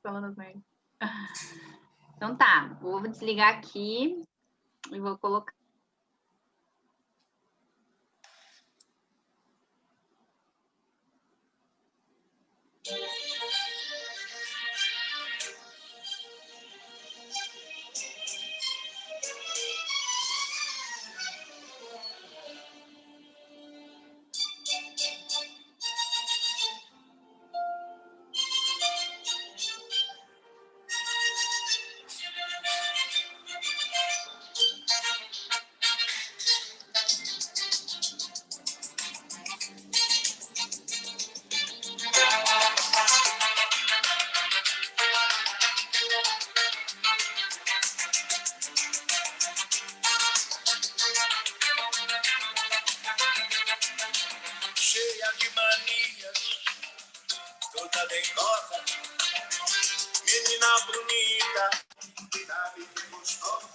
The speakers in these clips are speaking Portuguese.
falando as merdas. Então tá, vou desligar aqui e vou colocar. Cheia de manias, toda dengosa, menina bonita, sabe que gostosa.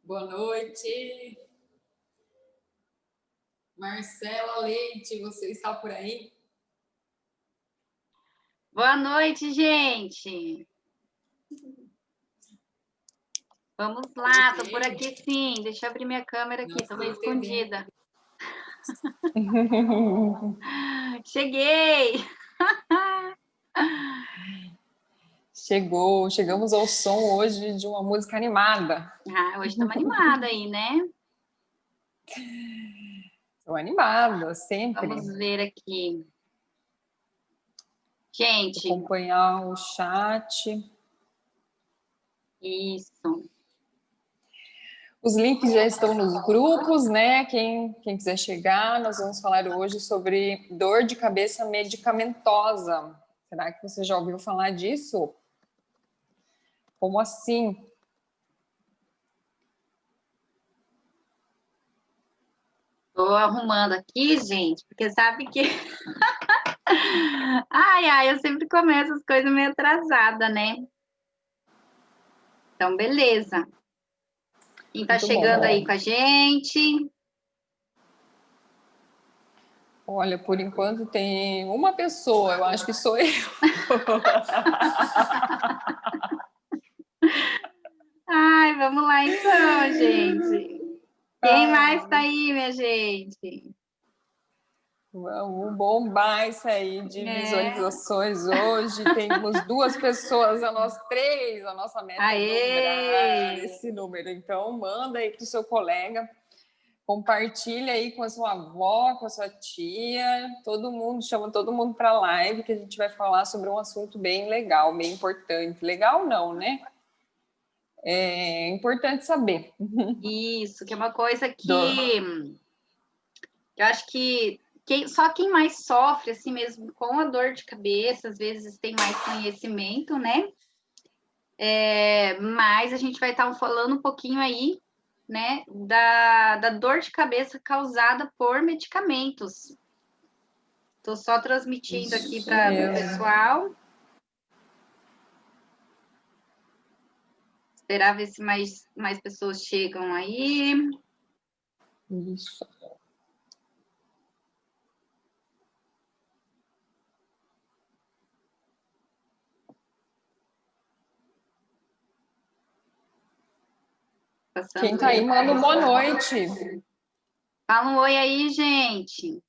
Boa noite. Marcela Leite, você está por aí? Boa noite, gente. Vamos lá, tô por aqui sim. Deixa eu abrir minha câmera aqui, tô meio escondida. Cheguei! Chegamos ao som hoje de uma música animada. Ah, hoje estamos animada aí, né? Estou animada, sempre. Vamos ver aqui. Gente. Acompanhar o chat. Isso. Os links já estão nos grupos, né? Quem quiser chegar, nós vamos falar hoje sobre dor de cabeça medicamentosa. Será que você já ouviu falar disso? Como assim? Estou arrumando aqui, gente, porque sabe que... eu sempre começo as coisas meio atrasada, né? Então, beleza. Quem está chegando aí com a gente? Olha, por enquanto tem uma pessoa, eu acho que sou eu. Ai, vamos lá então, gente. Quem mais está aí, minha gente? Vamos bombar isso aí de visualizações hoje. Temos 2 pessoas, três, a nossa meta é dobrar esse número. Então, manda aí para o seu colega, compartilha aí com a sua avó, com a sua tia, chama todo mundo para a live, que a gente vai falar sobre um assunto bem legal, bem importante. Legal não, né? é importante saber. Isso, que é uma coisa que eu acho que só quem mais sofre, assim mesmo, com a dor de cabeça, às vezes tem mais conhecimento, né? Mas a gente vai estar falando um pouquinho aí, né, da dor de cabeça causada por medicamentos. Estou só transmitindo aqui para o pessoal. Esperar ver se mais pessoas chegam aí. Isso. Passando. Quem tá aí, manda uma boa noite. Fala um oi aí, gente.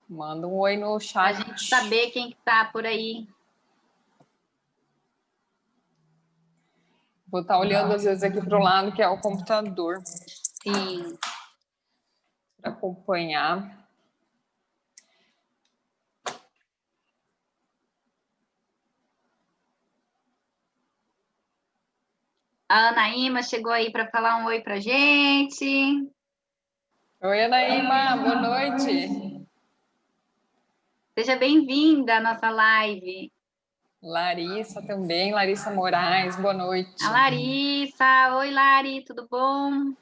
Manda um oi no chat. Pra gente saber quem que tá por aí. Vou estar olhando às vezes aqui para o lado, que é o computador. Sim. Para acompanhar. A Anaíma chegou aí para falar um oi pra gente. Oi, Anaíma, boa noite. Seja bem-vinda à nossa live. Larissa também, Larissa Moraes, boa noite. A Larissa, oi Lari, tudo bom?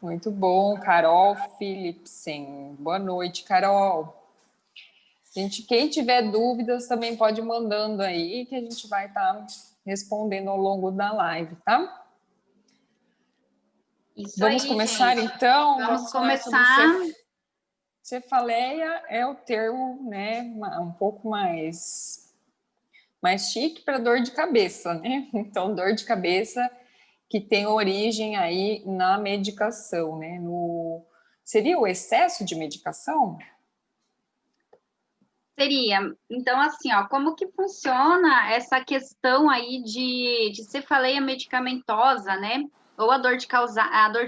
Muito bom, Carol Philipsen, boa noite, Carol. Gente, quem tiver dúvidas também pode ir mandando aí, que a gente vai estar respondendo ao longo da live, tá? Isso Vamos aí, começar, gente. então? Vamos começar. Cefaleia é o termo, né, um pouco mais chique para dor de cabeça, né? Então, dor de cabeça que tem origem aí na medicação, né? Seria o excesso de medicação? Seria. Então, assim, ó, como que funciona essa questão aí de cefaleia medicamentosa, né? Ou a dor de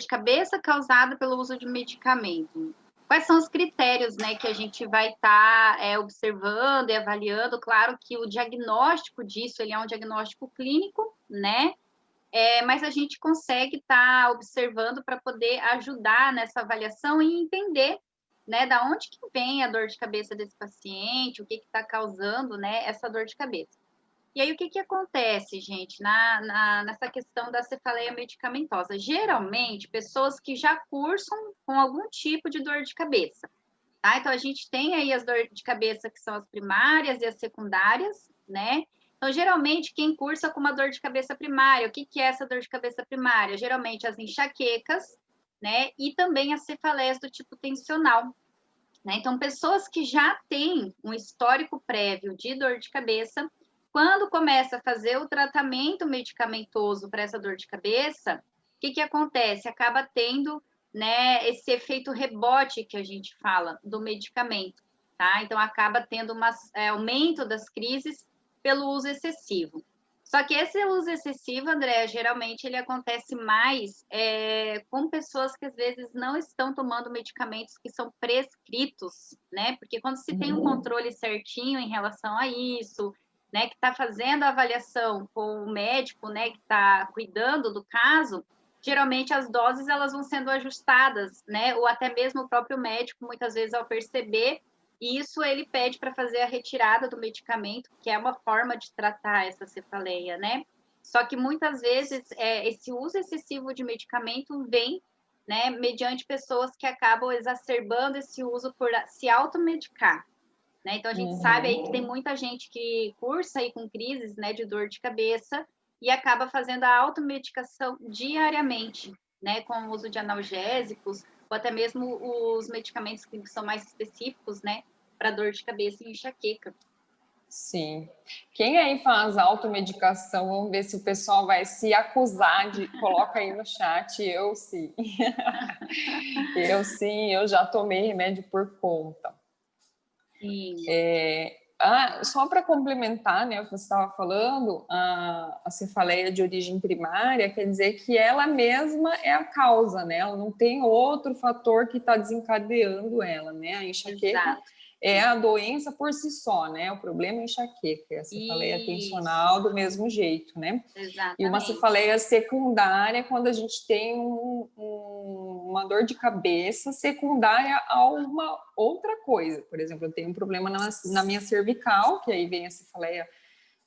cabeça causada pelo uso de medicamento? Quais são os critérios, né, que a gente vai estar observando e avaliando? Claro que o diagnóstico disso, ele é um diagnóstico clínico, né? Mas a gente consegue estar observando para poder ajudar nessa avaliação e entender, né, da onde que vem a dor de cabeça desse paciente, o que está causando, né, essa dor de cabeça. E aí, o que acontece, gente, nessa questão da cefaleia medicamentosa? Geralmente, pessoas que já cursam com algum tipo de dor de cabeça, tá? Então, a gente tem aí as dores de cabeça que são as primárias e as secundárias, né? Então, geralmente, quem cursa com uma dor de cabeça primária, o que é essa dor de cabeça primária? Geralmente, as enxaquecas, né? E também as cefaleias do tipo tensional, né? Então, pessoas que já têm um histórico prévio de dor de cabeça, quando começa a fazer o tratamento medicamentoso para essa dor de cabeça, o que acontece? Acaba tendo, né, esse efeito rebote que a gente fala do medicamento, tá? Então, acaba tendo um aumento das crises pelo uso excessivo. Só que esse uso excessivo, André, geralmente ele acontece mais com pessoas que às vezes não estão tomando medicamentos que são prescritos, né? Porque quando se tem um controle certinho em relação a isso, né, que está fazendo a avaliação com o médico, né, que está cuidando do caso, geralmente as doses elas vão sendo ajustadas, né? Ou até mesmo o próprio médico, muitas vezes, ao perceber isso, ele pede para fazer a retirada do medicamento, que é uma forma de tratar essa cefaleia, né? Só que muitas vezes esse uso excessivo de medicamento vem, né, mediante pessoas que acabam exacerbando esse uso por se automedicar, né? Então a gente sabe aí que tem muita gente que cursa aí com crises, né, de dor de cabeça e acaba fazendo a automedicação diariamente, né, com o uso de analgésicos, ou até mesmo os medicamentos que são mais específicos, né, para dor de cabeça e enxaqueca. Sim. Quem aí faz automedicação, vamos ver se o pessoal vai se acusar de... Coloca aí no chat, eu sim. Eu já tomei remédio por conta. Sim. Só para complementar, né, o que você estava falando, a cefaleia de origem primária quer dizer que ela mesma é a causa, né? Ela não tem outro fator que está desencadeando ela, né? A enxaqueca, é a doença por si só, né? O problema é enxaqueca, a cefaleia tensional do mesmo jeito, né? Exatamente. E uma cefaleia secundária quando a gente tem uma dor de cabeça secundária a uma outra coisa. Por exemplo, eu tenho um problema na minha cervical, que aí vem a cefaleia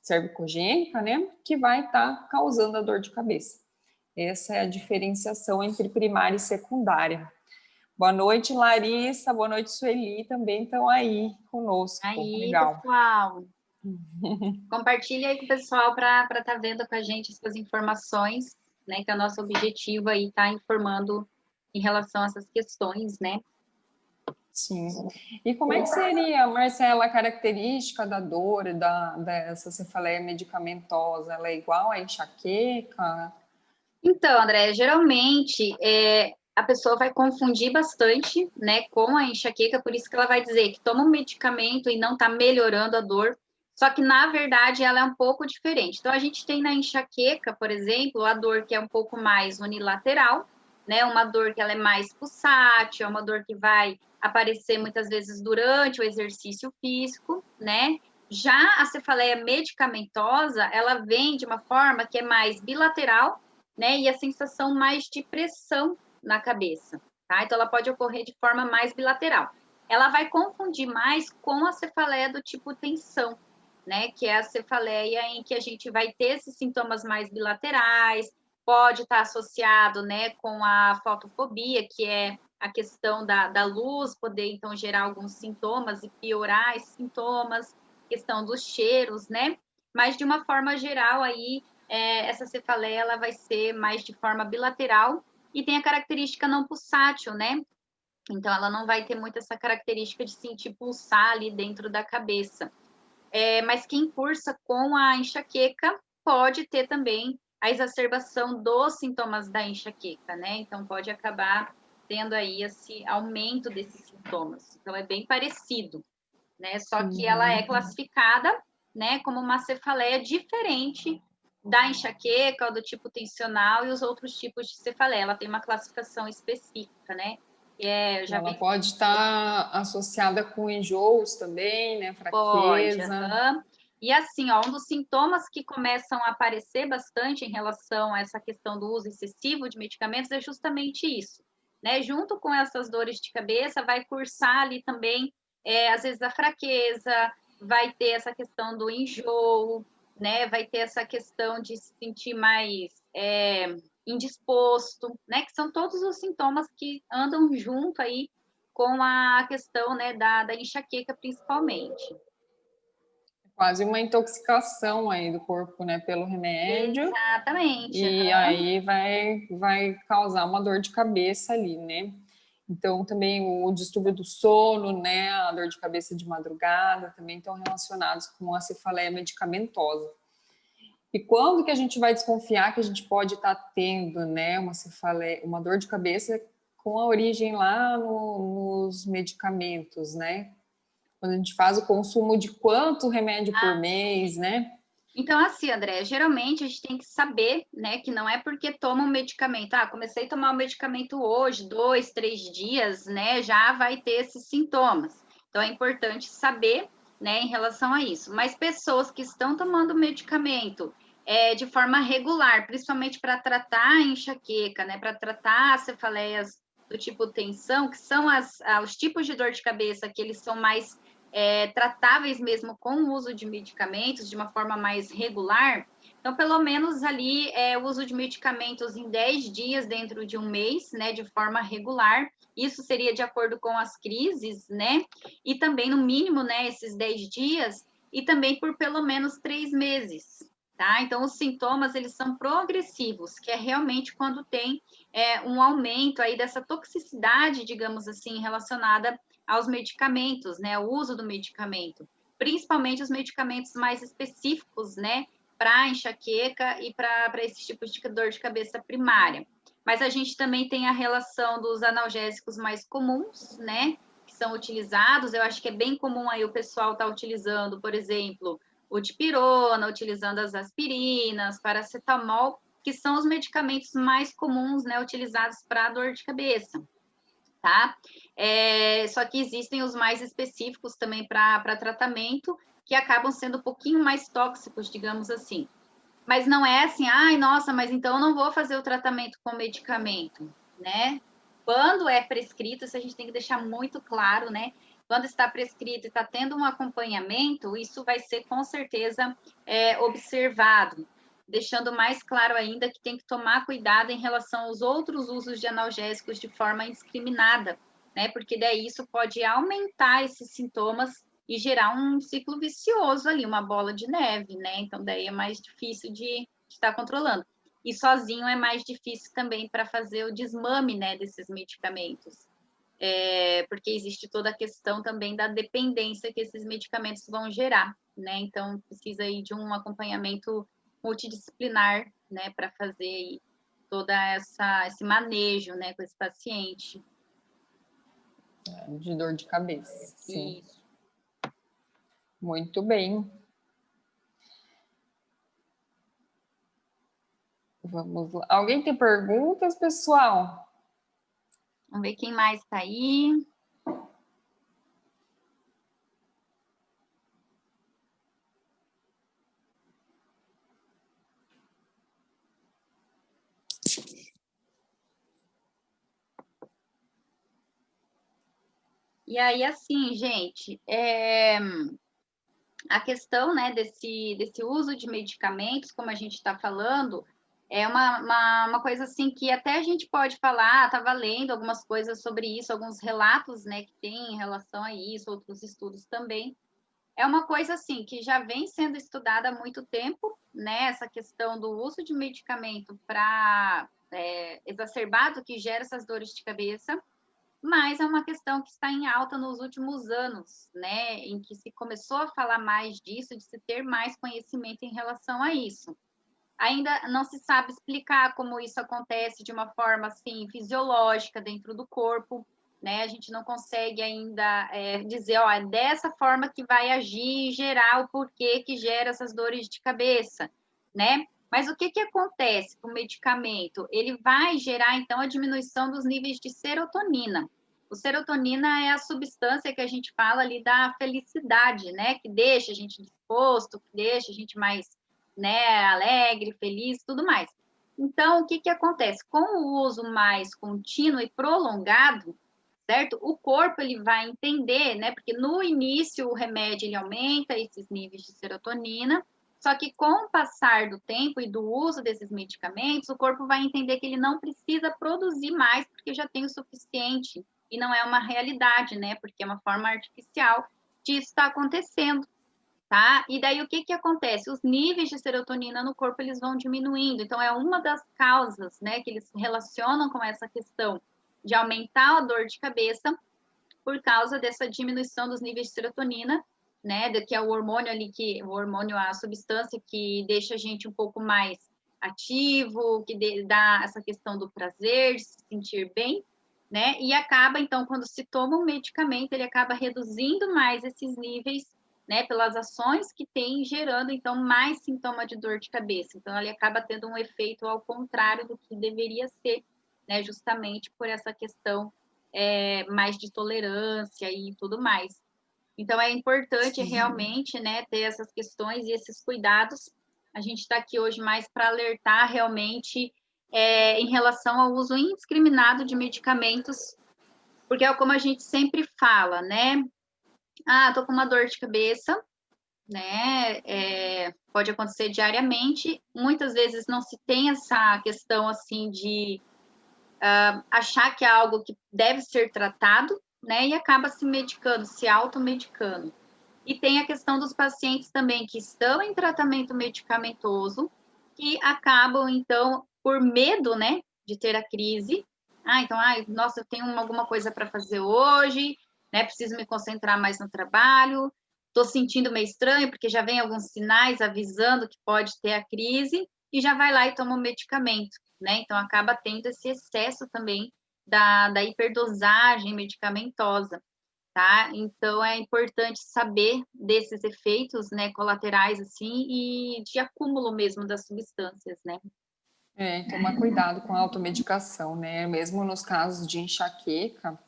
cervicogênica, né? Que vai estar causando a dor de cabeça. Essa é a diferenciação entre primária e secundária. Boa noite, Larissa. Boa noite, Sueli. Também estão aí conosco. Aí, legal. Pessoal. Compartilha aí com o pessoal para estar vendo com a gente essas informações, né? Que é o nosso objetivo aí, tá informando em relação a essas questões, né? Sim. E como é que seria, Marcela, a característica da dor dessa cefaleia medicamentosa? Ela é igual à enxaqueca? Então, André, geralmente a pessoa vai confundir bastante, né, com a enxaqueca, por isso que ela vai dizer que toma um medicamento e não está melhorando a dor, só que na verdade ela é um pouco diferente. Então, a gente tem na enxaqueca, por exemplo, a dor que é um pouco mais unilateral, né, uma dor que ela é mais pulsátil, é uma dor que vai aparecer muitas vezes durante o exercício físico, né? Já a cefaleia medicamentosa, ela vem de uma forma que é mais bilateral, né? E a sensação mais de pressão na cabeça, tá? Então, ela pode ocorrer de forma mais bilateral. Ela vai confundir mais com a cefaleia do tipo tensão, né? Que é a cefaleia em que a gente vai ter esses sintomas mais bilaterais, pode estar associado, né, com a fotofobia, que é a questão da luz, poder, então, gerar alguns sintomas e piorar esses sintomas, questão dos cheiros, né? Mas, de uma forma geral, aí, essa cefaleia ela vai ser mais de forma bilateral e tem a característica não pulsátil, né? Então, ela não vai ter muito essa característica de sentir pulsar ali dentro da cabeça. Mas quem cursa com a enxaqueca pode ter também a exacerbação dos sintomas da enxaqueca, né? Então, pode acabar tendo aí esse aumento desses sintomas. Então, é bem parecido, né? Só que ela é classificada, né, como uma cefaleia diferente da enxaqueca ou do tipo tensional e os outros tipos de cefaleia. Ela tem uma classificação específica, né? Ela pode estar associada com enjoos também, né? Pode, Fraqueza. E assim, ó, um dos sintomas que começam a aparecer bastante em relação a essa questão do uso excessivo de medicamentos é justamente isso, né? Junto com essas dores de cabeça, vai cursar ali também, às vezes, a fraqueza, vai ter essa questão do enjoo, né? Vai ter essa questão de se sentir mais indisposto, né? Que são todos os sintomas que andam junto aí com a questão, né, da enxaqueca, principalmente. Quase uma intoxicação aí do corpo, né, pelo remédio. Exatamente. E aí vai causar uma dor de cabeça ali, né? Então, também o distúrbio do sono, né, a dor de cabeça de madrugada, também estão relacionados com a cefaleia medicamentosa. E quando que a gente vai desconfiar que a gente pode estar tendo, né, uma cefaleia, uma dor de cabeça com a origem lá nos medicamentos, né? Quando a gente faz o consumo de quanto remédio por mês, né? Então, assim, André, geralmente a gente tem que saber, né, que não é porque toma um medicamento, comecei a tomar o medicamento hoje, 2, 3 dias, né, já vai ter esses sintomas. Então, é importante saber, né, em relação a isso. Mas pessoas que estão tomando medicamento de forma regular, principalmente para tratar a enxaqueca, né, para tratar as cefaleias do tipo tensão, que são os tipos de dor de cabeça que eles são mais tratáveis mesmo com o uso de medicamentos de uma forma mais regular, então, pelo menos ali, o uso de medicamentos em 10 dias dentro de um mês, né, de forma regular, isso seria de acordo com as crises, né, e também, no mínimo, né, esses 10 dias, e também por pelo menos 3 meses, tá? Então, os sintomas, eles são progressivos, que é realmente quando tem um aumento aí dessa toxicidade, digamos assim, relacionada aos medicamentos, né, o uso do medicamento, principalmente os medicamentos mais específicos, né, para enxaqueca e para esse tipo de dor de cabeça primária. Mas a gente também tem a relação dos analgésicos mais comuns, né, que são utilizados. Eu acho que é bem comum aí o pessoal estar utilizando, por exemplo, o dipirona, utilizando as aspirinas, paracetamol, que são os medicamentos mais comuns, né, utilizados para dor de cabeça. tá? Só que existem os mais específicos também para tratamento, que acabam sendo um pouquinho mais tóxicos, digamos assim. Mas não é assim, ai, nossa, mas então eu não vou fazer o tratamento com medicamento, né? Quando é prescrito, isso a gente tem que deixar muito claro, né? Quando está prescrito e está tendo um acompanhamento, isso vai ser com certeza observado, deixando mais claro ainda que tem que tomar cuidado em relação aos outros usos de analgésicos de forma indiscriminada, né? Porque daí isso pode aumentar esses sintomas e gerar um ciclo vicioso ali, uma bola de neve, né? Então, daí é mais difícil de estar controlando. E sozinho é mais difícil também para fazer o desmame, né, desses medicamentos. Porque existe toda a questão também da dependência que esses medicamentos vão gerar, né? Então, precisa aí de um acompanhamento multidisciplinar, né, para fazer aí toda esse manejo, né, com esse paciente. De dor de cabeça, sim. Isso. Muito bem. Vamos lá. Alguém tem perguntas, pessoal? Vamos ver quem mais está aí. E aí, assim, gente, a questão, né, desse uso de medicamentos, como a gente está falando, é uma coisa assim que até a gente pode falar, estava lendo algumas coisas sobre isso, alguns relatos, né, que tem em relação a isso, outros estudos também. É uma coisa assim que já vem sendo estudada há muito tempo, né, essa questão do uso de medicamento para exacerbado que gera essas dores de cabeça, mas é uma questão que está em alta nos últimos anos, né, em que se começou a falar mais disso, de se ter mais conhecimento em relação a isso. Ainda não se sabe explicar como isso acontece de uma forma assim fisiológica dentro do corpo, né? A gente não consegue ainda dizer, ó, é dessa forma que vai agir e gerar o porquê que gera essas dores de cabeça, né? Mas o que acontece com o medicamento? Ele vai gerar, então, a diminuição dos níveis de serotonina. O serotonina é a substância que a gente fala ali da felicidade, né? Que deixa a gente disposto, que deixa a gente mais, né, alegre, feliz, tudo mais. Então, o que acontece? Com o uso mais contínuo e prolongado, certo? O corpo ele vai entender, né? Porque no início o remédio ele aumenta esses níveis de serotonina, só que com o passar do tempo e do uso desses medicamentos, o corpo vai entender que ele não precisa produzir mais porque já tem o suficiente e não é uma realidade, né? Porque é uma forma artificial disso estar acontecendo, tá? E daí o que acontece? Os níveis de serotonina no corpo eles vão diminuindo. Então é uma das causas, né, que eles relacionam com essa questão de aumentar a dor de cabeça por causa dessa diminuição dos níveis de serotonina, né, que é o hormônio ali a substância que deixa a gente um pouco mais ativo, que dá essa questão do prazer, de se sentir bem, né? E acaba então quando se toma um medicamento, ele acaba reduzindo mais esses níveis, né, pelas ações que tem, gerando então mais sintoma de dor de cabeça. Então ele acaba tendo um efeito ao contrário do que deveria ser, né, justamente por essa questão mais de tolerância e tudo mais. Então, é importante realmente, né, ter essas questões e esses cuidados. A gente está aqui hoje mais para alertar realmente em relação ao uso indiscriminado de medicamentos, porque é como a gente sempre fala, né? Ah, tô com uma dor de cabeça, né? Pode acontecer diariamente. Muitas vezes não se tem essa questão assim de achar que é algo que deve ser tratado, né? E acaba se medicando, se automedicando. E tem a questão dos pacientes também que estão em tratamento medicamentoso, que acabam, então, por medo, né, de ter a crise. Então, nossa, eu tenho alguma coisa para fazer hoje, né? Preciso me concentrar mais no trabalho. Estou sentindo meio estranho, porque já vem alguns sinais avisando que pode ter a crise, e já vai lá e toma o medicamento, né? Então, acaba tendo esse excesso também da hiperdosagem medicamentosa, tá? Então, é importante saber desses efeitos, né, colaterais, assim, e de acúmulo mesmo das substâncias, né? Tomar cuidado com a automedicação, né? Mesmo nos casos de enxaqueca,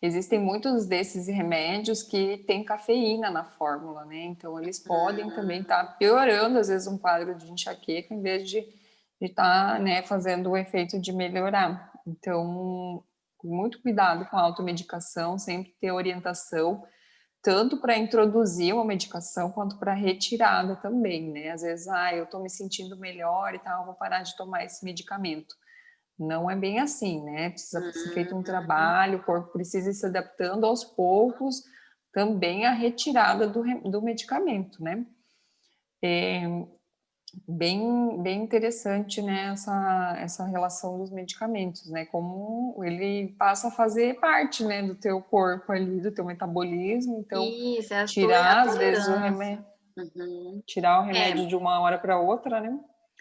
existem muitos desses remédios que têm cafeína na fórmula, né? Então, eles podem também estar piorando, às vezes, um quadro de enxaqueca, em vez de estar, né, fazendo o efeito de melhorar. Então, muito cuidado com a automedicação, sempre ter orientação, tanto para introduzir uma medicação, quanto para retirada também, né? Às vezes, eu estou me sentindo melhor e tal, vou parar de tomar esse medicamento. Não é bem assim, né? Precisa ser feito um trabalho, o corpo precisa ir se adaptando aos poucos também à retirada do medicamento, né? É bem interessante, né, essa relação dos medicamentos, né? Como ele passa a fazer parte, né, do teu corpo ali, do teu metabolismo. Então, Isso, é a tirar, às vezes, o tolerância. remédio, tirar o remédio de uma hora para outra, né?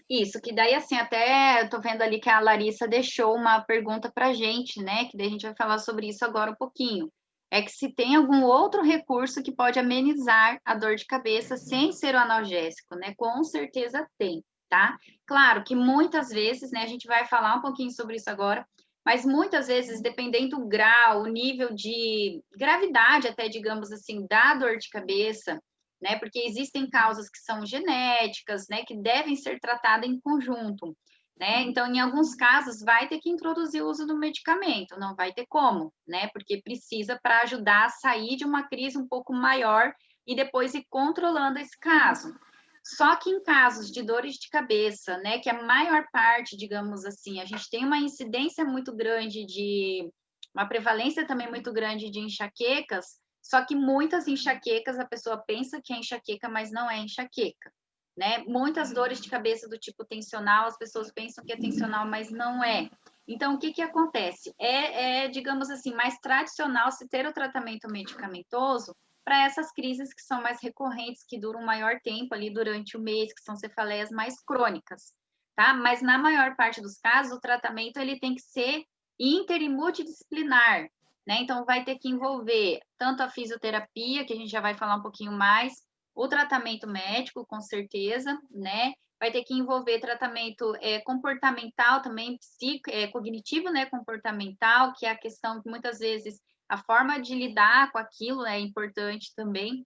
Isso, que daí, assim, até eu tô vendo ali que a Larissa deixou uma pergunta pra gente, né? Que daí a gente vai falar sobre isso agora um pouquinho. É que se tem algum outro recurso que pode amenizar a dor de cabeça sem ser o analgésico, né? Com certeza tem, tá? Claro que muitas vezes, né? A gente vai falar um pouquinho sobre isso agora, mas muitas vezes, dependendo do grau, o nível de gravidade, até digamos assim, da dor de cabeça, né? Porque existem causas que são genéticas, né? Que devem ser tratadas em conjunto, né? Então, em alguns casos, vai ter que introduzir o uso do medicamento, não vai ter como, né? Porque precisa para ajudar a sair de uma crise um pouco maior e depois ir controlando esse caso. Só que em casos de dores de cabeça, né, que a maior parte, digamos assim, a gente tem uma incidência muito grande de uma prevalência também muito grande de enxaquecas, só que muitas enxaquecas a pessoa pensa que é enxaqueca, mas não é enxaqueca, né? Muitas dores de cabeça do tipo tensional, as pessoas pensam que é tensional, mas não é. Então, o que acontece? Digamos assim, mais tradicional se ter o tratamento medicamentoso para essas crises que são mais recorrentes, que duram maior tempo ali durante o mês, que são cefaleias mais crônicas, tá? Mas na maior parte dos casos, o tratamento ele tem que ser inter e multidisciplinar, né? Então, vai ter que envolver tanto a fisioterapia, que a gente já vai falar um pouquinho mais, o tratamento médico, com certeza, né? Vai ter que envolver tratamento comportamental também, cognitivo, né? Comportamental, que é a questão que muitas vezes a forma de lidar com aquilo é importante também,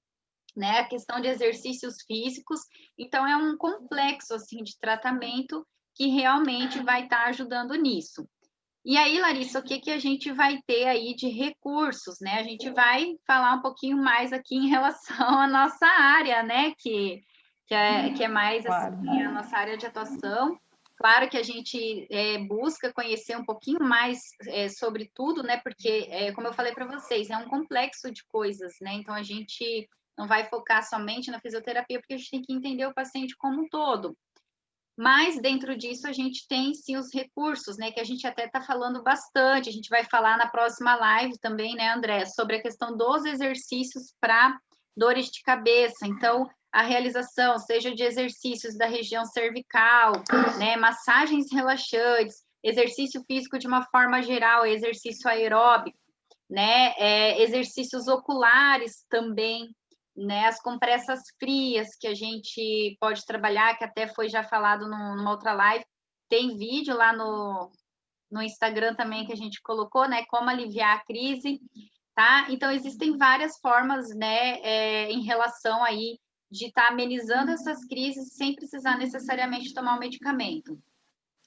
né? A questão de exercícios físicos. Então, é um complexo, assim, de tratamento que realmente vai estar ajudando nisso. E aí, Larissa, o que a gente vai ter aí de recursos, né? A gente vai falar um pouquinho mais aqui em relação à nossa área, né? Que é mais, Claro. assim, a nossa área de atuação. Claro que a gente busca conhecer um pouquinho mais sobre tudo, né? Porque, como eu falei para vocês, é um complexo de coisas, né? Então, a gente não vai focar somente na fisioterapia, porque a gente tem que entender o paciente como um todo. Mas dentro disso a gente tem sim os recursos, né? Que a gente até está falando bastante. A gente vai falar na próxima live também, né, André, sobre a questão dos exercícios para dores de cabeça. Então, a realização, seja de exercícios da região cervical, né, massagens relaxantes, exercício físico de uma forma geral, exercício aeróbico, né, exercícios oculares também, né, as compressas frias que a gente pode trabalhar, que até foi já falado numa outra live, tem vídeo lá no Instagram também que a gente colocou, né, como aliviar a crise, tá? Então, existem várias formas, né, em relação aí de estar amenizando essas crises sem precisar necessariamente tomar o medicamento.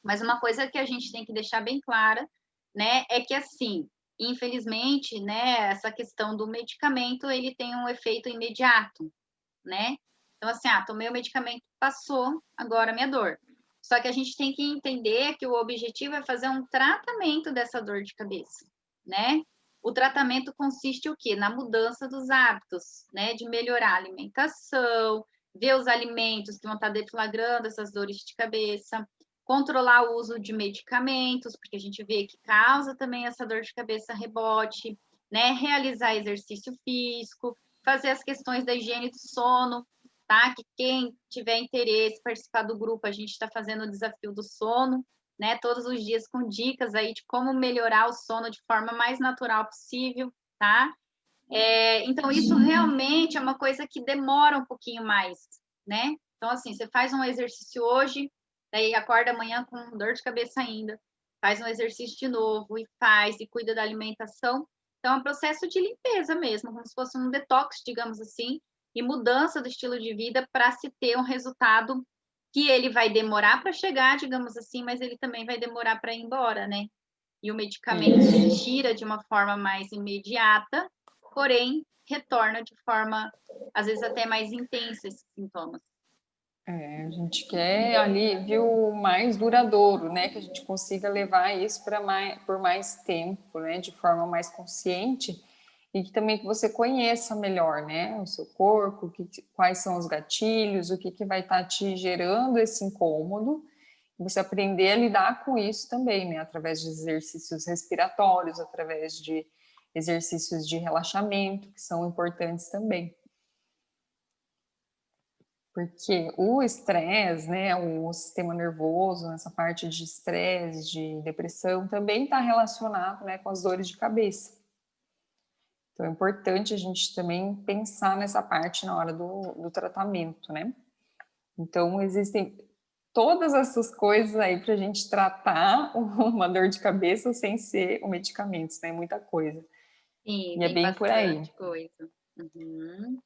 Mas uma coisa que a gente tem que deixar bem clara, né, é que assim, infelizmente, né, essa questão do medicamento, ele tem um efeito imediato, né? Então, assim, tomei o medicamento, passou, agora a minha dor. Só que a gente tem que entender que o objetivo é fazer um tratamento dessa dor de cabeça, né? O tratamento consiste o quê? Na mudança dos hábitos, né? De melhorar a alimentação, ver os alimentos que vão estar deflagrando essas dores de cabeça, controlar o uso de medicamentos, porque a gente vê que causa também essa dor de cabeça rebote, né? Realizar exercício físico, fazer as questões da higiene do sono, tá? Que quem tiver interesse, participar do grupo, a gente está fazendo o desafio do sono, né? Todos os dias com dicas aí de como melhorar o sono de forma mais natural possível, tá? Então, isso realmente é uma coisa que demora um pouquinho mais, né? Então, assim, você faz um exercício hoje, daí acorda amanhã com dor de cabeça ainda, faz um exercício de novo e faz, e cuida da alimentação. Então, é um processo de limpeza mesmo, como se fosse um detox, digamos assim, e mudança do estilo de vida para se ter um resultado que ele vai demorar para chegar, digamos assim, mas ele também vai demorar para ir embora, né? E o medicamento ele tira de uma forma mais imediata, porém retorna de forma, às vezes, até mais intensa esses sintomas. A gente quer alívio mais duradouro, né? Que a gente consiga levar isso por mais tempo, né? De forma mais consciente e que também que você conheça melhor, né? O seu corpo, quais são os gatilhos, o que vai estar te gerando esse incômodo. Você aprender a lidar com isso também, né? Através de exercícios respiratórios, através de exercícios de relaxamento, que são importantes também. Porque o estresse, né, o sistema nervoso, essa parte de estresse, de depressão, também está relacionado, né, com as dores de cabeça. Então é importante a gente também pensar nessa parte na hora do tratamento, né? Então existem todas essas coisas aí para a gente tratar uma dor de cabeça sem ser o medicamento, né? Muita coisa. Sim, E é tem bem por aí. bastante coisa. Uhum.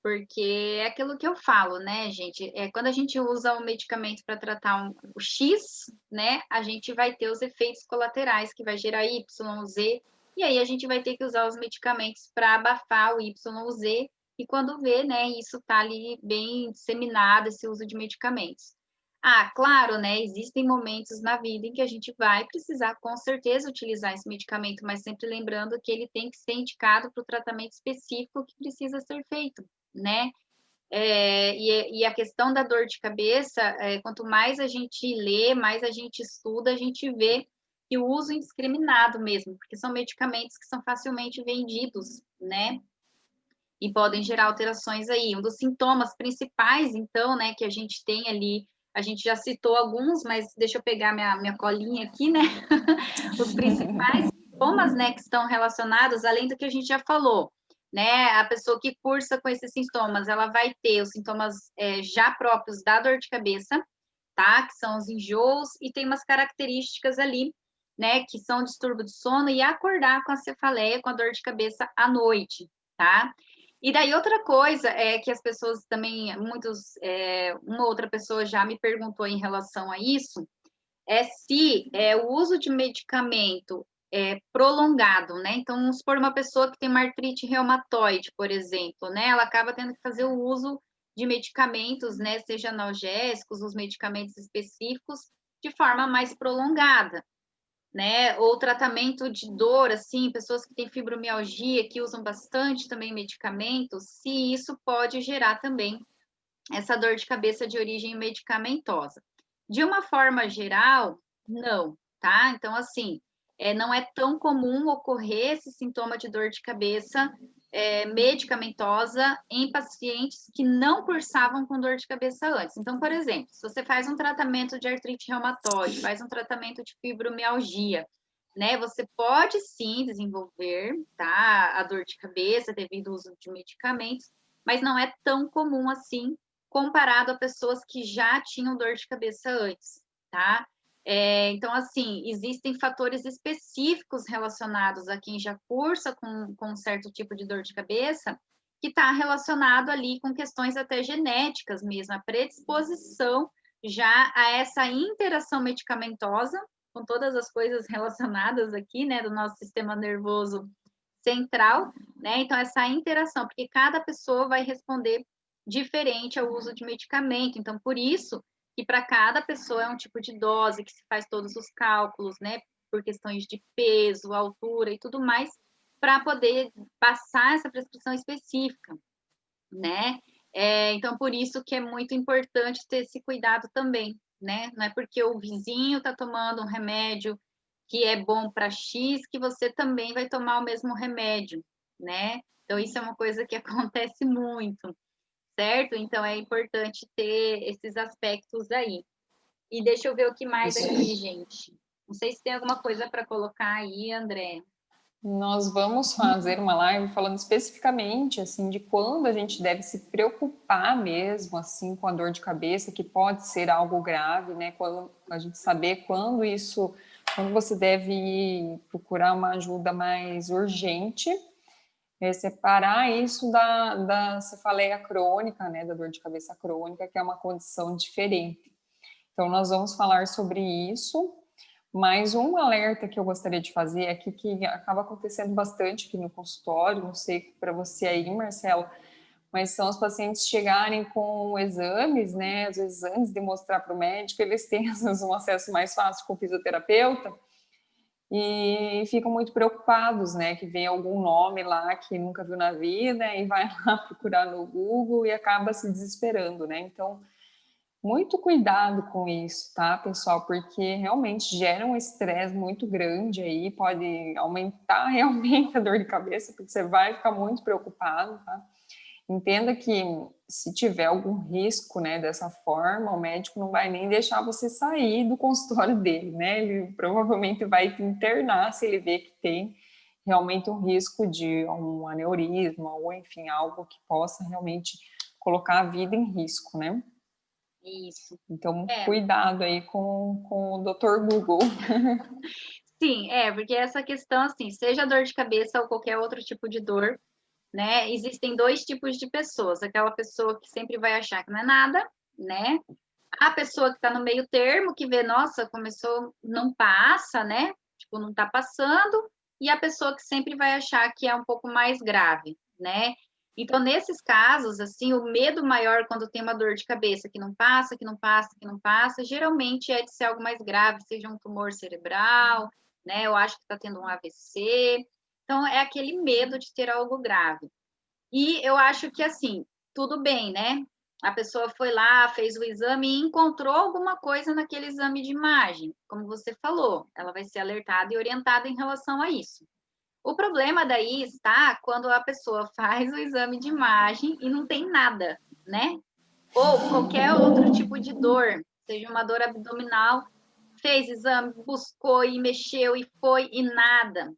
Porque é aquilo que eu falo, né, gente? Quando a gente usa o medicamento para tratar o X, né, a gente vai ter os efeitos colaterais que vai gerar Y, Z, e aí a gente vai ter que usar os medicamentos para abafar o Y, Z, e quando vê, né, isso tá ali bem disseminado, esse uso de medicamentos. Ah, claro, né, existem momentos na vida em que a gente vai precisar, com certeza, utilizar esse medicamento, mas sempre lembrando que ele tem que ser indicado para o tratamento específico que precisa ser feito, né? E a questão da dor de cabeça, quanto mais a gente lê, mais a gente estuda, a gente vê que o uso indiscriminado mesmo, porque são medicamentos que são facilmente vendidos, né? E podem gerar alterações aí. Um dos sintomas principais, então, né, que a gente tem ali, a gente já citou alguns, mas deixa eu pegar minha colinha aqui, né? Os principais sintomas, né, que estão relacionados, além do que a gente já falou, né? A pessoa que cursa com esses sintomas, ela vai ter os sintomas já próprios da dor de cabeça, tá? Que são os enjoos, e tem umas características ali, né? Que são distúrbio de sono e acordar com a cefaleia, com a dor de cabeça à noite, tá? E daí outra coisa é que as pessoas também, uma outra pessoa já me perguntou em relação a isso, é se o uso de medicamento prolongado, né? Então, vamos supor uma pessoa que tem uma artrite reumatoide, por exemplo, né? Ela acaba tendo que fazer o uso de medicamentos, né? Seja analgésicos, os medicamentos específicos, de forma mais prolongada, né? Ou tratamento de dor, assim, pessoas que têm fibromialgia, que usam bastante também medicamentos, se isso pode gerar também essa dor de cabeça de origem medicamentosa. De uma forma geral, não, tá? Então, assim, não é tão comum ocorrer esse sintoma de dor de cabeça medicamentosa em pacientes que não cursavam com dor de cabeça antes. Então, por exemplo, se você faz um tratamento de artrite reumatoide, faz um tratamento de fibromialgia, né? Você pode sim desenvolver, tá? A dor de cabeça devido ao uso de medicamentos, mas não é tão comum assim comparado a pessoas que já tinham dor de cabeça antes, tá? Então, assim, existem fatores específicos relacionados a quem já cursa com um certo tipo de dor de cabeça, que está relacionado ali com questões até genéticas mesmo, a predisposição já a essa interação medicamentosa, com todas as coisas relacionadas aqui, né, do nosso sistema nervoso central, né? Então, essa interação, porque cada pessoa vai responder diferente ao uso de medicamento. Então, por isso que para cada pessoa é um tipo de dose, que se faz todos os cálculos, né? Por questões de peso, altura e tudo mais, para poder passar essa prescrição específica, né? Então, por isso que é muito importante ter esse cuidado também, né? Não é porque o vizinho está tomando um remédio que é bom para X que você também vai tomar o mesmo remédio, né? Então, isso é uma coisa que acontece muito, certo? Então, é importante ter esses aspectos aí. E deixa eu ver o que mais aqui, gente. Não sei se tem alguma coisa para colocar aí, André. Nós vamos fazer uma live falando especificamente assim de quando a gente deve se preocupar mesmo assim com a dor de cabeça, que pode ser algo grave, né? Quando a gente saber quando isso quando você deve ir procurar uma ajuda mais urgente, separar isso da cefaleia crônica, né, da dor de cabeça crônica, que é uma condição diferente. Então, nós vamos falar sobre isso, mas um alerta que eu gostaria de fazer aqui, que acaba acontecendo bastante aqui no consultório, não sei para você aí, Marcelo, mas são os pacientes chegarem com exames, né, às vezes antes de mostrar para o médico, eles têm às vezes um acesso mais fácil com o fisioterapeuta, e ficam muito preocupados, né, que vem algum nome lá que nunca viu na vida e vai lá procurar no Google e acaba se desesperando, né, então muito cuidado com isso, tá, pessoal, porque realmente gera um estresse muito grande aí, pode aumentar realmente a dor de cabeça, porque você vai ficar muito preocupado, tá. Entenda que se tiver algum risco, né, dessa forma, o médico não vai nem deixar você sair do consultório dele, né? Ele provavelmente vai te internar se ele vê que tem realmente um risco de um aneurisma ou, enfim, algo que possa realmente colocar a vida em risco, né? Isso. Então, cuidado aí com o Dr. Google. Sim, porque essa questão, assim, seja dor de cabeça ou qualquer outro tipo de dor, né? Existem dois tipos de pessoas. Aquela pessoa que sempre vai achar que não é nada, né? A pessoa que está no meio termo, que vê, nossa, começou, não passa, né? Tipo, não está passando. E a pessoa que sempre vai achar que é um pouco mais grave, né? Então, nesses casos, assim, o medo maior quando tem uma dor de cabeça que não passa, que não passa, que não passa, geralmente é de ser algo mais grave, seja um tumor cerebral, né? Eu acho que está tendo um AVC. Então, é aquele medo de ter algo grave. E eu acho que, assim, tudo bem, né? A pessoa foi lá, fez o exame e encontrou alguma coisa naquele exame de imagem. Como você falou, ela vai ser alertada e orientada em relação a isso. O problema daí está quando a pessoa faz o exame de imagem e não tem nada, né? Ou qualquer outro tipo de dor, seja uma dor abdominal, fez exame, buscou e mexeu e foi e nada,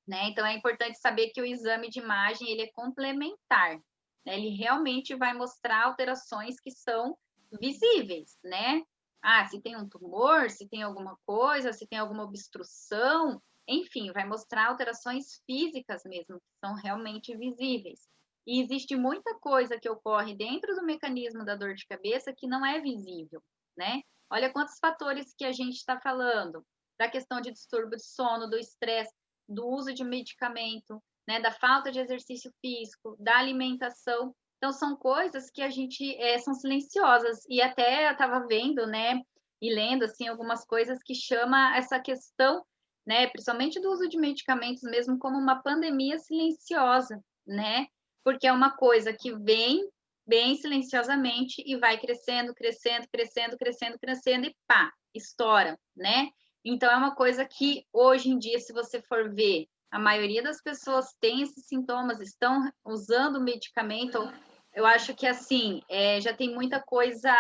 né? Então é importante saber que o exame de imagem ele é complementar, né? Ele realmente vai mostrar alterações que são visíveis, né? Ah, se tem um tumor, se tem alguma coisa, se tem alguma obstrução, enfim, vai mostrar alterações físicas mesmo, que são realmente visíveis. E existe muita coisa que ocorre dentro do mecanismo da dor de cabeça que não é visível, né? Olha quantos fatores que a gente está falando, da questão de distúrbio de sono, do estresse, do uso de medicamento, né, da falta de exercício físico, da alimentação. Então, são coisas que a gente são silenciosas. E até eu estava vendo, né, e lendo, assim, algumas coisas que chama essa questão, né, principalmente do uso de medicamentos mesmo, como uma pandemia silenciosa, né? Porque é uma coisa que vem bem silenciosamente e vai crescendo, crescendo, crescendo, crescendo, crescendo e pá, estoura, né? Então, é uma coisa que, hoje em dia, se você for ver, a maioria das pessoas tem esses sintomas, estão usando medicamento. Eu acho que, assim, já tem muita coisa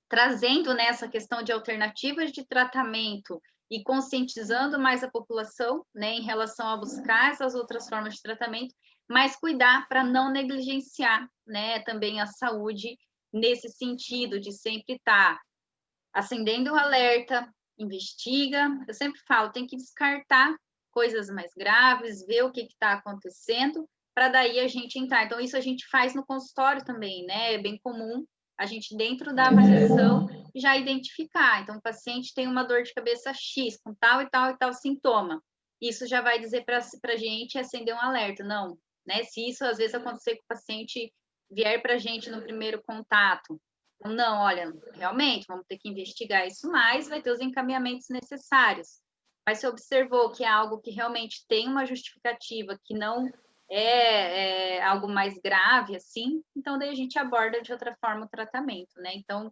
trazendo nessa questão de alternativas de tratamento e conscientizando mais a população, né, em relação a buscar essas outras formas de tratamento, mas cuidar para não negligenciar, né, também a saúde nesse sentido de sempre estar acendendo o alerta, investiga. Eu sempre falo, tem que descartar coisas mais graves, ver o que está acontecendo, para daí a gente entrar. Então, isso a gente faz no consultório também, né? É bem comum a gente, dentro da avaliação, já identificar. Então, o paciente tem uma dor de cabeça X, com tal e tal e tal sintoma. Isso já vai dizer para a gente acender um alerta. Não, né? Se isso às vezes acontecer com o paciente vier para a gente no primeiro contato, não, olha, realmente, vamos ter que investigar isso mais, vai ter os encaminhamentos necessários. Mas se observou que é algo que realmente tem uma justificativa, que não é algo mais grave, assim, então daí a gente aborda de outra forma o tratamento, né? Então,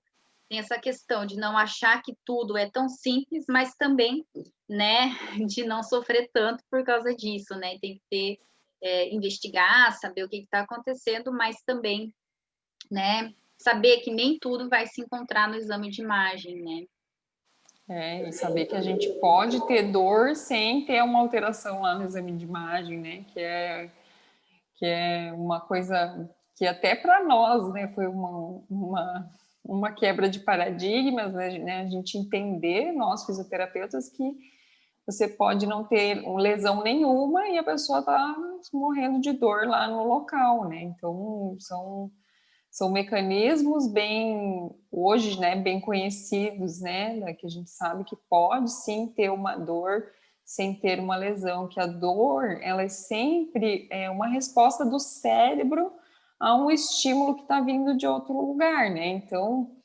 tem essa questão de não achar que tudo é tão simples, mas também, né, de não sofrer tanto por causa disso, né? Tem que investigar, saber o que está acontecendo, mas também, né, saber que nem tudo vai se encontrar no exame de imagem, né? E saber que a gente pode ter dor sem ter uma alteração lá no exame de imagem, né? Que é uma coisa que até para nós, né, foi uma uma quebra de paradigmas, né? A gente entender, nós fisioterapeutas, que você pode não ter lesão nenhuma e a pessoa está morrendo de dor lá no local, né? Então, são mecanismos hoje, né, bem conhecidos, né, que a gente sabe que pode sim ter uma dor sem ter uma lesão, que a dor, ela é sempre uma resposta do cérebro a um estímulo que está vindo de outro lugar, né? Então,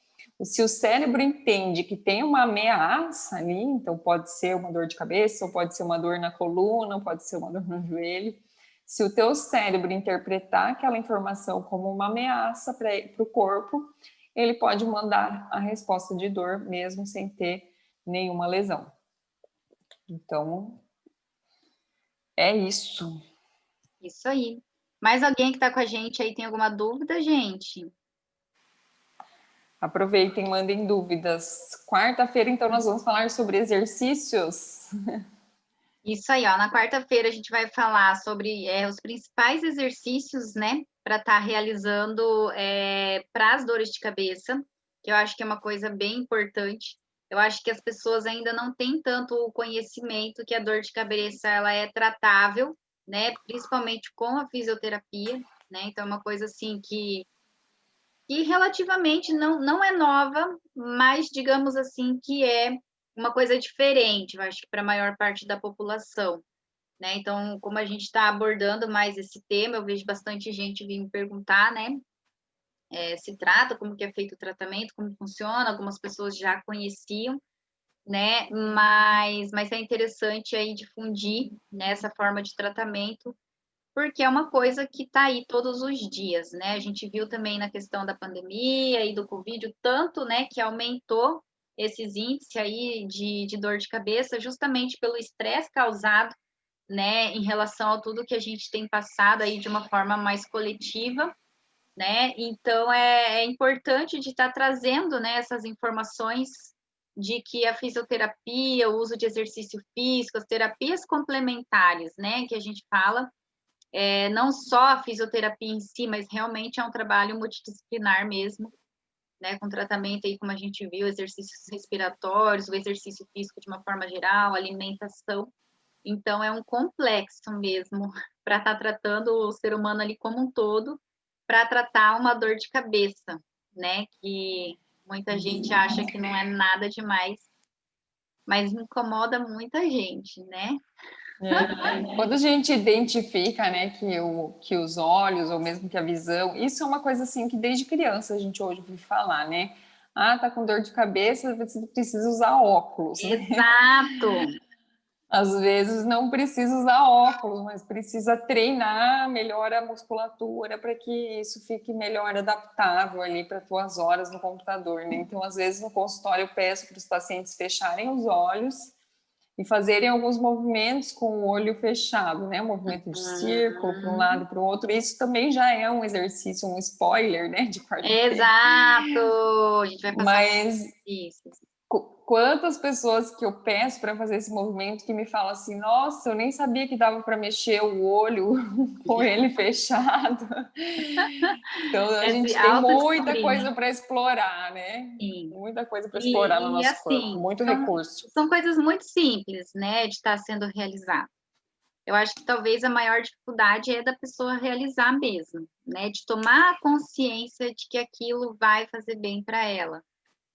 se o cérebro entende que tem uma ameaça ali, então pode ser uma dor de cabeça, ou pode ser uma dor na coluna, pode ser uma dor no joelho. Se o teu cérebro interpretar aquela informação como uma ameaça para o corpo, ele pode mandar a resposta de dor mesmo sem ter nenhuma lesão. Então, é isso. Isso aí. Mais alguém que está com a gente aí tem alguma dúvida, gente? Aproveitem, mandem dúvidas. Quarta-feira, então, nós vamos falar sobre exercícios. Isso aí, ó. Na quarta-feira a gente vai falar sobre os principais exercícios, né, para estar realizando para as dores de cabeça, que eu acho que é uma coisa bem importante. Eu acho que as pessoas ainda não têm tanto o conhecimento que a dor de cabeça ela é tratável, né, principalmente com a fisioterapia, né? Então é uma coisa assim que relativamente não é nova, mas digamos assim que é uma coisa diferente, eu acho que para a maior parte da população, né? Então, como a gente está abordando mais esse tema, eu vejo bastante gente vir me perguntar, né? Se trata, como que é feito o tratamento, como funciona, algumas pessoas já conheciam, né? Mas é interessante aí difundir, né, essa forma de tratamento, porque é uma coisa que está aí todos os dias, né? A gente viu também na questão da pandemia e do Covid, o tanto, né, que aumentou esses índices aí de dor de cabeça, justamente pelo estresse causado, né, em relação a tudo que a gente tem passado aí de uma forma mais coletiva, né? Então, é importante de estar trazendo, né, essas informações de que a fisioterapia, o uso de exercício físico, as terapias complementares, né, que a gente fala, não só a fisioterapia em si, mas realmente é um trabalho multidisciplinar mesmo, né, com tratamento aí, como a gente viu, exercícios respiratórios, o exercício físico de uma forma geral, alimentação. Então, é um complexo mesmo para estar tratando o ser humano ali como um todo, para tratar uma dor de cabeça, né, que muita gente acha que não é nada demais, mas incomoda muita gente, né? Quando a gente identifica, né, que os olhos, ou mesmo que a visão, isso é uma coisa assim que desde criança a gente hoje ouve falar, né? Ah, tá com dor de cabeça, você precisa usar óculos, né? Exato! Às vezes não precisa usar óculos, mas precisa treinar melhor a musculatura para que isso fique melhor adaptável ali para as tuas horas no computador, né? Então, às vezes no consultório eu peço para os pacientes fecharem os olhos e fazerem alguns movimentos com o olho fechado, né? Um movimento de círculo para um lado e para o outro. Isso também já é um exercício, um spoiler, né? De quarta-feira. Exato! A gente vai passar Mas isso. quantas pessoas que eu peço para fazer esse movimento que me falam assim, nossa, eu nem sabia que dava para mexer o olho com ele fechado. Então a gente tem muita coisa para explorar, né? Sim. Muita coisa para explorar no nosso corpo, Assim, muito recurso. são coisas muito simples, né, de estar sendo realizado. Eu acho que talvez a maior dificuldade é da pessoa realizar mesmo, né, de tomar consciência de que aquilo vai fazer bem para ela,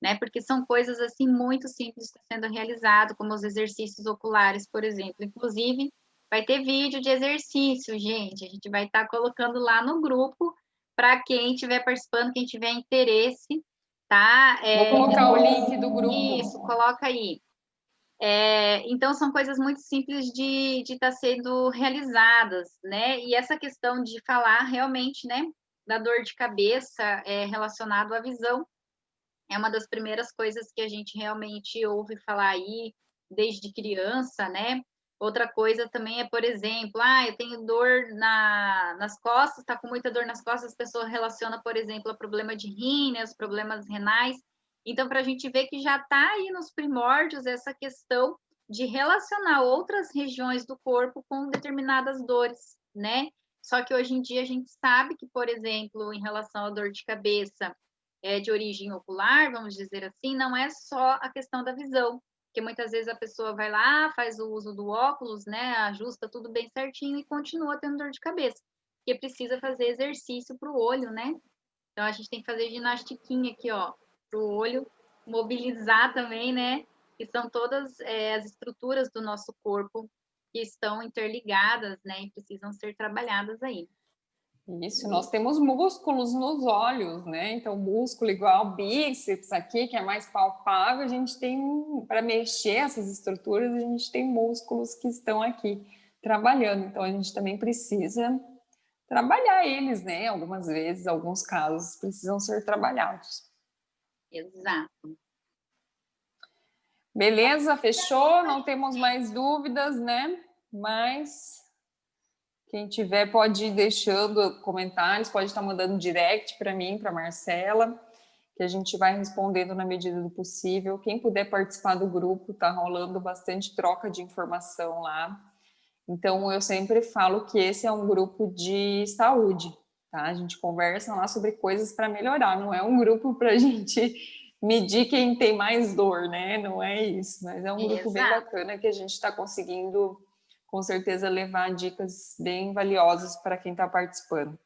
né, porque são coisas assim muito simples de estar sendo realizado, como os exercícios oculares, por exemplo. Inclusive, vai ter vídeo de exercício, gente, a gente vai estar colocando lá no grupo para quem estiver participando, quem tiver interesse, tá? Vou colocar o link do grupo. Isso, coloca aí. Então, são coisas muito simples de estar sendo realizadas, né? E essa questão de falar realmente, né, da dor de cabeça relacionado à visão, é uma das primeiras coisas que a gente realmente ouve falar aí desde criança, né? Outra coisa também é, por exemplo, eu tenho dor nas costas, tá com muita dor nas costas, as pessoas relacionam, por exemplo, a problema de rim, né, os problemas renais. Então, para a gente ver que já está aí nos primórdios essa questão de relacionar outras regiões do corpo com determinadas dores, né? Só que hoje em dia a gente sabe que, por exemplo, em relação à dor de cabeça, de origem ocular, vamos dizer assim, não é só a questão da visão, porque muitas vezes a pessoa vai lá, faz o uso do óculos, né, ajusta tudo bem certinho e continua tendo dor de cabeça, porque precisa fazer exercício para o olho, né? Então, a gente tem que fazer ginastiquinha aqui, ó, para o olho, mobilizar também, né? Que são todas as estruturas do nosso corpo que estão interligadas, né? E precisam ser trabalhadas aí. Isso, nós temos músculos nos olhos, né? Então, músculo igual bíceps aqui, que é mais palpável, a gente tem, para mexer essas estruturas, a gente tem músculos que estão aqui trabalhando. Então, a gente também precisa trabalhar eles, né? Algumas vezes, alguns casos, precisam ser trabalhados. Exato. Beleza, fechou? Não temos mais dúvidas, né? Mas quem tiver pode ir deixando comentários, pode estar mandando direct para mim, para Marcela, que a gente vai respondendo na medida do possível. Quem puder participar do grupo, tá rolando bastante troca de informação lá. Então, eu sempre falo que esse é um grupo de saúde, tá? A gente conversa lá sobre coisas para melhorar, não é um grupo para a gente medir quem tem mais dor, né? Não é isso, mas é um grupo bem bacana que a gente está conseguindo, com certeza, levar dicas bem valiosas para quem está participando.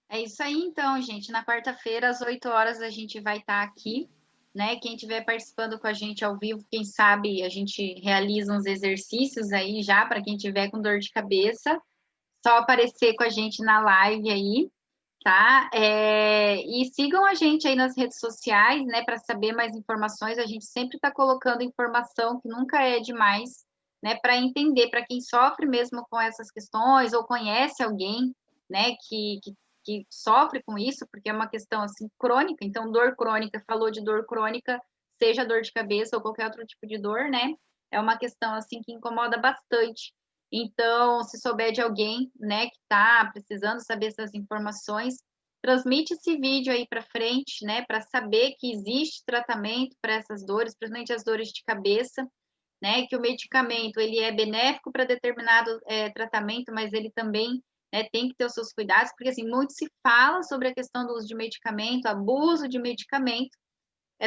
É isso aí, então, gente. Na quarta-feira, às 8 horas, a gente vai estar aqui, né? Quem estiver participando com a gente ao vivo, quem sabe a gente realiza uns exercícios aí já para quem tiver com dor de cabeça. Só aparecer com a gente na live aí, tá? E sigam a gente aí nas redes sociais, né? Para saber mais informações. A gente sempre está colocando informação que nunca é demais, né? Para entender, para quem sofre mesmo com essas questões ou conhece alguém, né? Que sofre com isso, porque é uma questão assim crônica. Então, dor crônica, falou de dor crônica, seja dor de cabeça ou qualquer outro tipo de dor, né? É uma questão assim que incomoda bastante. Então, se souber de alguém, né, que está precisando saber essas informações, transmite esse vídeo aí para frente, né, para saber que existe tratamento para essas dores, principalmente as dores de cabeça, né, que o medicamento ele é benéfico para determinado tratamento, mas ele também tem que ter os seus cuidados, porque assim, muito se fala sobre a questão do uso de medicamento, abuso de medicamento,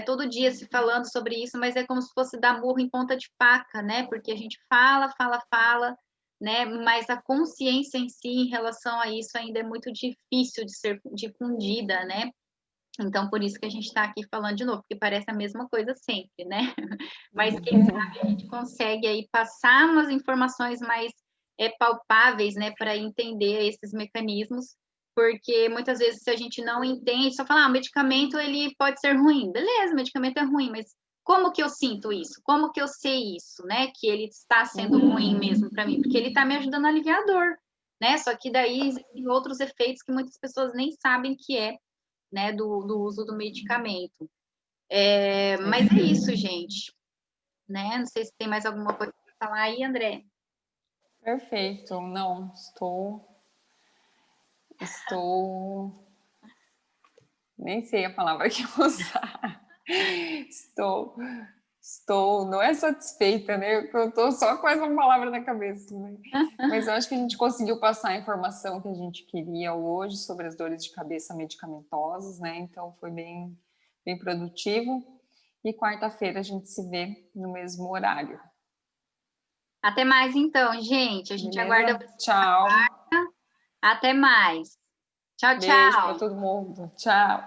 todo dia se falando sobre isso, mas é como se fosse dar murro em ponta de faca, né? Porque a gente fala, né? Mas a consciência em si em relação a isso ainda é muito difícil de ser difundida, né? Então, por isso que a gente está aqui falando de novo, porque parece a mesma coisa sempre, né? Mas quem sabe a gente consegue aí passar umas informações mais palpáveis, né, para entender esses mecanismos, porque muitas vezes se a gente não entende, só fala, o medicamento ele pode ser ruim, beleza, o medicamento é ruim, mas como que eu sinto isso? Como que eu sei isso, né, que ele está sendo ruim mesmo para mim? Porque ele está me ajudando a aliviar a dor, né? Só que daí existem outros efeitos que muitas pessoas nem sabem que né, do uso do medicamento. Mas é isso, gente. Né? Não sei se tem mais alguma coisa para falar aí, André. Perfeito. Não, nem sei a palavra que usar. Estou, não é satisfeita, né? Eu estou só com essa palavra na cabeça, né? Mas eu acho que a gente conseguiu passar a informação que a gente queria hoje sobre as dores de cabeça medicamentosas, né? Então foi bem produtivo. E quarta-feira a gente se vê no mesmo horário. Até mais, então, gente. A gente Beleza? aguarda vocês. Tchau. Até mais. Tchau, tchau. Beijo para todo mundo. Tchau.